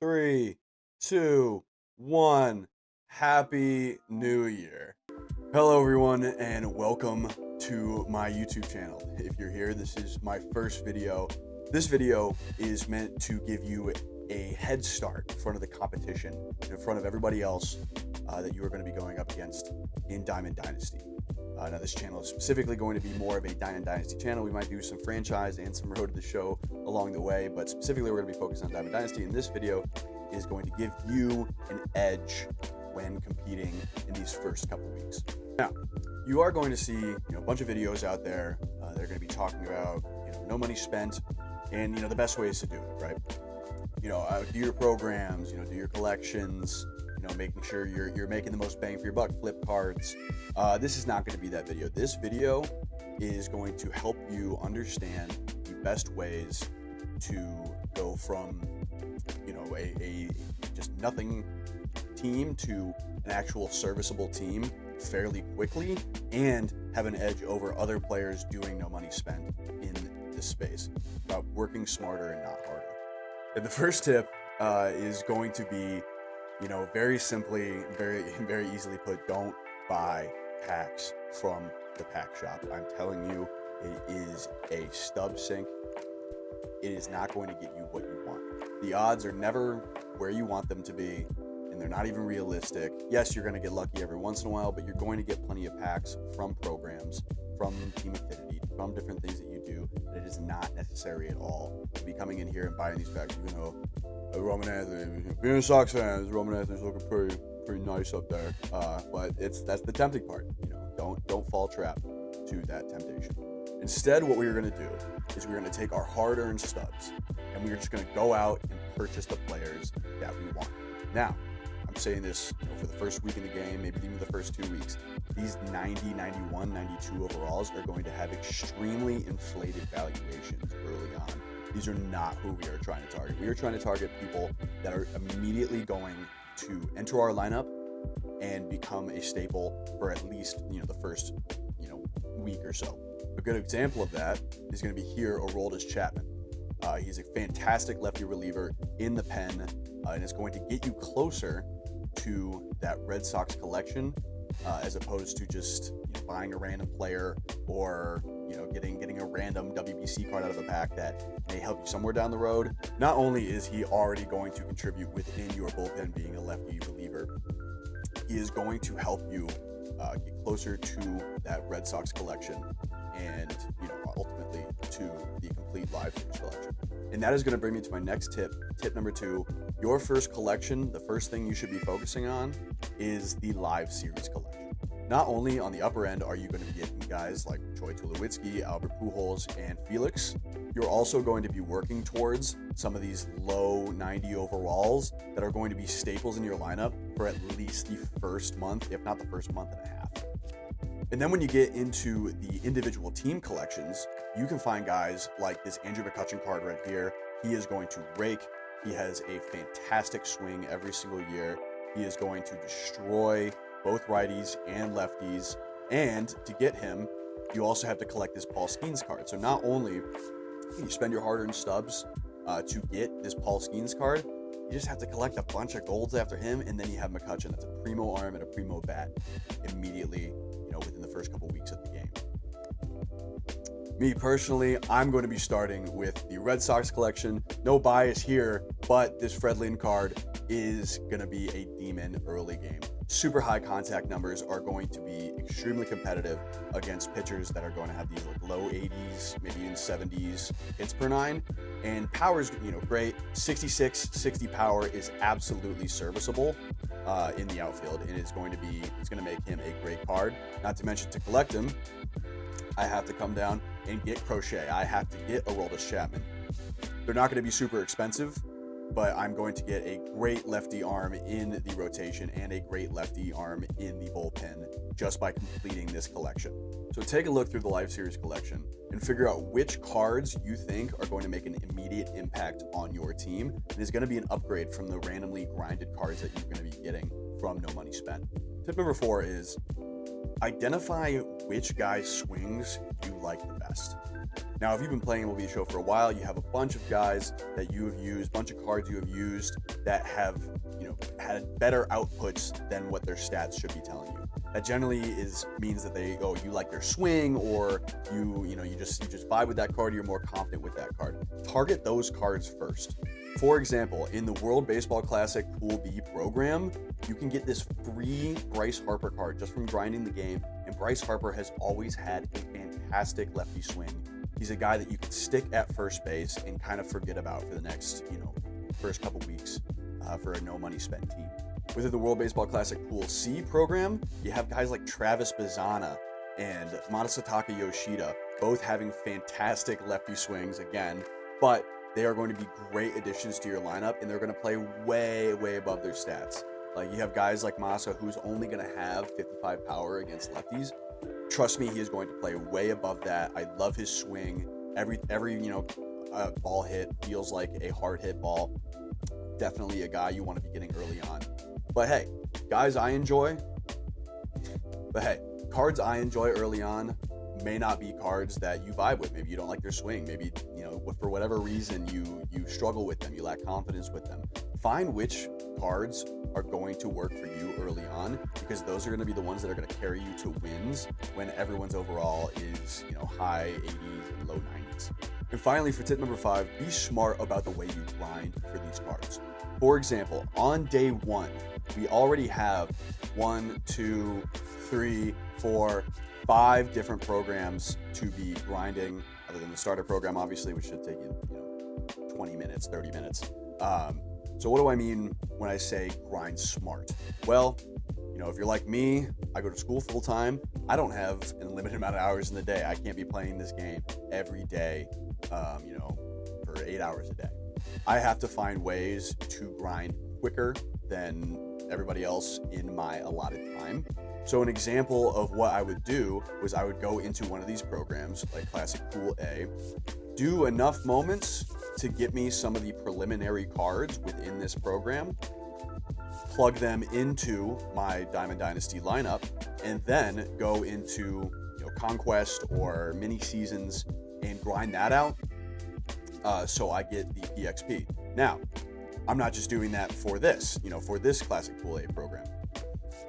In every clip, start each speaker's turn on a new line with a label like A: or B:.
A: Three, two, one. Happy New Year. Hello, everyone, and welcome to my YouTube channel. If you're here, this is my first video. This video is meant to give you a head start in front of the competition, in front of everybody else that you are going to be going up against in Diamond Dynasty. Now, this channel is specifically going to be more of a Diamond Dynasty channel. We might do some franchise and some road to the show along the way, but specifically we're going to be focused on Diamond Dynasty, and this video is going to give you an edge when competing in these first couple weeks. Now, you are going to see a bunch of videos out there. They're going to be talking about no money spent and the best ways to do it, right? Do your programs, do your collections, making sure you're making the most bang for your buck, flip cards. This is not going to be that video. This video is going to help you understand the best ways to go from a just nothing team to an actual serviceable team fairly quickly and have an edge over other players doing no money spent in this space, about working smarter and not harder. And the first tip is going to be, very simply, very easily put, don't buy packs from the pack shop. I'm telling you, it is a stub sink. It is not going to get you what you want. The odds are never where you want them to be, and they're not even realistic. Yes, you're going to get lucky every once in a while, but you're going to get plenty of packs from programs, from Team Affinity, from different things that you do, that it is not necessary at all to be coming in here and buying these packs. Roman Anthony, being a Sox fan, Roman Anthony's looking pretty nice up there. But that's the tempting part. Don't fall trap to that temptation. Instead, what we're going to do is we're going to take our hard-earned stubs and we're just going to go out and purchase the players that we want. Now, I'm saying this for the first week in the game, maybe even the first 2 weeks. These 90, 91, 92 overalls are going to have extremely inflated valuations early on. These are not who we are trying to target. We are trying to target people that are immediately going to enter our lineup and become a staple for at least the first week or so. A good example of that is going to be here, Aroldis Chapman. He's a fantastic lefty reliever in the pen, and it's going to get you closer to that Red Sox collection as opposed to just buying a random player or getting a random WBC card out of a pack that may help you somewhere down the road. Not only is he already going to contribute within your bullpen being a lefty reliever, he is going to help you get closer to that Red Sox collection and ultimately to the complete live series collection. And that is going to bring me to my next tip. Tip number 2, your first collection, the first thing you should be focusing on is the live series collection. Not only on the upper end are you going to be getting guys like Troy Tulowitzki, Albert Pujols, and Felix, you're also going to be working towards some of these low 90 overalls that are going to be staples in your lineup for at least the first month, if not the first month and a half. And then when you get into the individual team collections, you can find guys like this Andrew McCutchen card right here. He is going to rake. He has a fantastic swing every single year. He is going to destroy both righties and lefties. And to get him, you also have to collect this Paul Skeens card. So not only can you spend your hard-earned stubs to get this Paul Skeens card, you just have to collect a bunch of golds after him, and then you have McCutchen. That's a primo arm and a primo bat immediately, within the first couple weeks of the game. Me personally, I'm going to be starting with the Red Sox collection. No bias here, but this Fred Lynn card is going to be a demon early game. Super high contact numbers are going to be extremely competitive against pitchers that are going to have these low 80s, maybe even 70s hits per 9. And power's great. 66, 60 power is absolutely serviceable in the outfield, and it's going to make him a great card. Not to mention, to collect him, I have to come down and get Crochet. I have to get Aroldis Chapman. They're not going to be super expensive, but I'm going to get a great lefty arm in the rotation and a great lefty arm in the bullpen just by completing this collection. So take a look through the Live Series collection and figure out which cards you think are going to make an immediate impact on your team and is going to be an upgrade from the randomly grinded cards that you're going to be getting from No Money Spent. Tip number 4 is Identify which guy's swings you like the best. Now, if you've been playing MLB Show for a while, you have a bunch of guys that you have used, bunch of cards you have used that have, had better outputs than what their stats should be telling you. That generally means that you like their swing, or you just vibe with that card, you're more confident with that card. Target those cards first. For example, in the World Baseball Classic Pool B program, you can get this free Bryce Harper card just from grinding the game, and Bryce Harper has always had a fantastic lefty swing. He's a guy that you can stick at first base and kind of forget about for the next, first couple weeks for a no money spent team. Within the World Baseball Classic Pool C program, you have guys like Travis Bazzana and Masataka Yoshida, both having fantastic lefty swings again, but they are going to be great additions to your lineup, and they're going to play way, way above their stats. Like, you have guys like Masa, who's only going to have 55 power against lefties. Trust me, he is going to play way above that. I love his swing. Every ball hit feels like a hard hit ball. Definitely a guy you want to be getting early on. But hey, cards I enjoy early on may not be cards that you vibe with. Maybe you don't like their swing. Maybe, for whatever reason, you struggle with them. You lack confidence with them. Find which cards are going to work for you early on, because those are going to be the ones that are going to carry you to wins when everyone's overall is, high 80s and low 90s. And finally, for tip number 5, be smart about the way you grind for these cards. For example, on day 1, we already have 1, 2, 3, 4, 5 different programs to be grinding, other than the starter program, obviously, which should take you, 20 minutes, 30 minutes. So what do I mean when I say grind smart? Well, if you're like me, I go to school full time. I don't have an unlimited amount of hours in the day. I can't be playing this game every day, for 8 hours a day. I have to find ways to grind quicker than everybody else in my allotted time. So an example of what I would do was I would go into one of these programs, like Classic Pool A, do enough moments to get me some of the preliminary cards within this program, plug them into my Diamond Dynasty lineup, and then go into Conquest or mini seasons and grind that out so I get the PXP. Now, I'm not just doing that for this Classic Pool A program.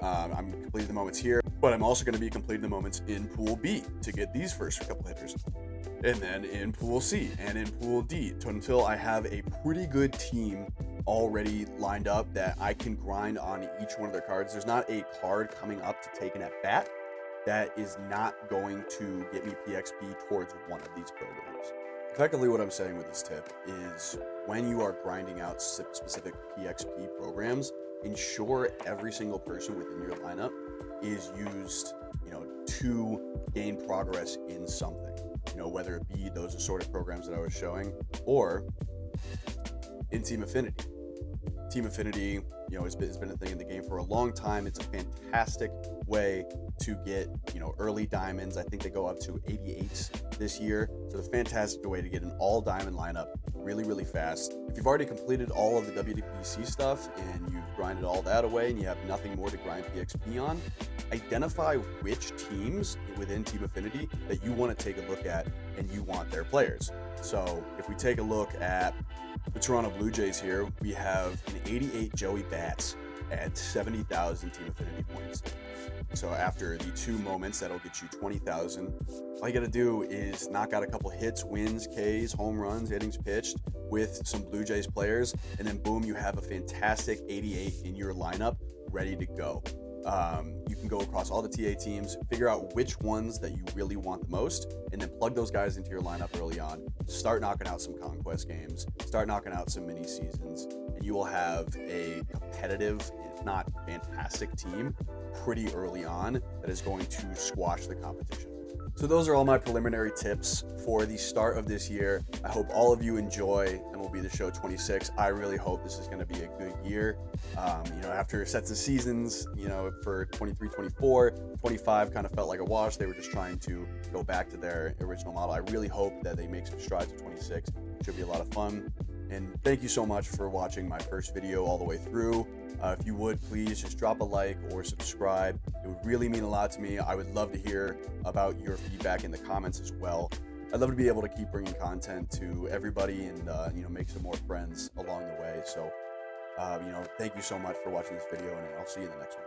A: I'm completing the moments here, but I'm also going to be completing the moments in Pool B to get these first couple hitters. And then in Pool C and in Pool D until I have a pretty good team already lined up that I can grind on each one of their cards. There's not a card coming up to take an at bat that is not going to get me PXP towards one of these programs. Effectively, what I'm saying with this tip is when you are grinding out specific PXP programs, ensure every single person within your lineup is used, to gain progress in something. Whether it be those assorted programs that I was showing, or in Team Affinity. Team Affinity, has been a thing in the game for a long time. It's a fantastic way to get, early diamonds. I think they go up to 88s this year. So it's a fantastic way to get an all diamond lineup really, really fast. If you've already completed all of the WDPC stuff and you've grinded all that away and you have nothing more to grind PXP on, identify which teams within Team Affinity that you want to take a look at and you want their players. So if we take a look at the Toronto Blue Jays here, we have an 88 Joey Bats at 70,000 Team Affinity points. So after the 2 moments, that'll get you 20,000. All you got to do is knock out a couple hits, wins, Ks, home runs, innings pitched with some Blue Jays players, and then boom, you have a fantastic 88 in your lineup ready to go. You can go across all the TA teams, figure out which ones that you really want the most, and then plug those guys into your lineup early on. Start knocking out some Conquest games, start knocking out some mini seasons, and you will have a competitive, if not fantastic team pretty early on that is going to squash the competition. So those are all my preliminary tips for the start of this year. I hope all of you enjoy MLB The Show 26. I really hope this is going to be a good year. After sets of seasons, for 23, 24, 25 kind of felt like a wash. They were just trying to go back to their original model. I really hope that they make some strides in 26. It should be a lot of fun. And thank you so much for watching my first video all the way through. If you would, please just drop a like or subscribe. It would really mean a lot to me. I would love to hear about your feedback in the comments as well. I'd love to be able to keep bringing content to everybody and, make some more friends along the way. So, thank you so much for watching this video, and I'll see you in the next one.